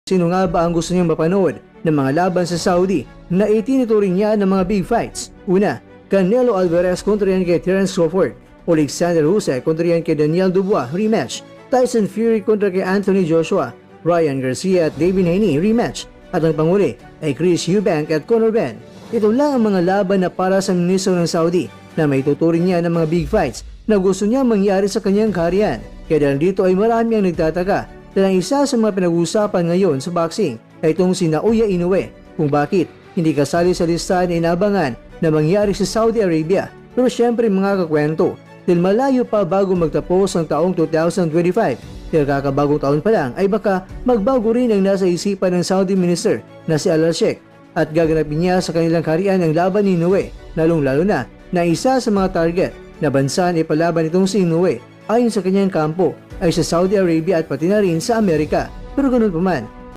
Sino nga ba ang gusto niyang mapanood ng mga laban sa Saudi na itinuturing niya ng mga big fights? Una, Canelo Alvarez kontra yan kay Terence Crawford, Alexander Usyk kontra yan kay Daniel Dubois, rematch. Tyson Fury kontra kay Anthony Joshua, Ryan Garcia at David Haney, rematch. At ang panguli ay Chris Eubank at Conor Benn. Ito lang ang mga laban na para sa ministro ng Saudi na may tuturing niya ng mga big fights na gusto niya mangyari sa kanyang kaharian. Kaya dahil dito ay marami ang nagtataka dahil isa sa mga pinag-uusapan ngayon sa boxing ay itong si Naoya Inoue kung bakit hindi kasali sa listahan na inabangan na mangyari sa Saudi Arabia. Pero syempre mga kakwento, dahil malayo pa bago magtapos ang taong 2025, dahil kakabagong taon pa lang ay baka magbago rin ang nasa isipan ng Saudi Minister na si Al-Sheikh at gaganapin niya sa kanilang kaharian ang laban ni Inoue, lalong-lalo na isa sa mga target na bansa na ipalaban itong si Inoue ayon sa kanyang kampo ay sa Saudi Arabia at pati na rin sa Amerika. Pero ganun pa man,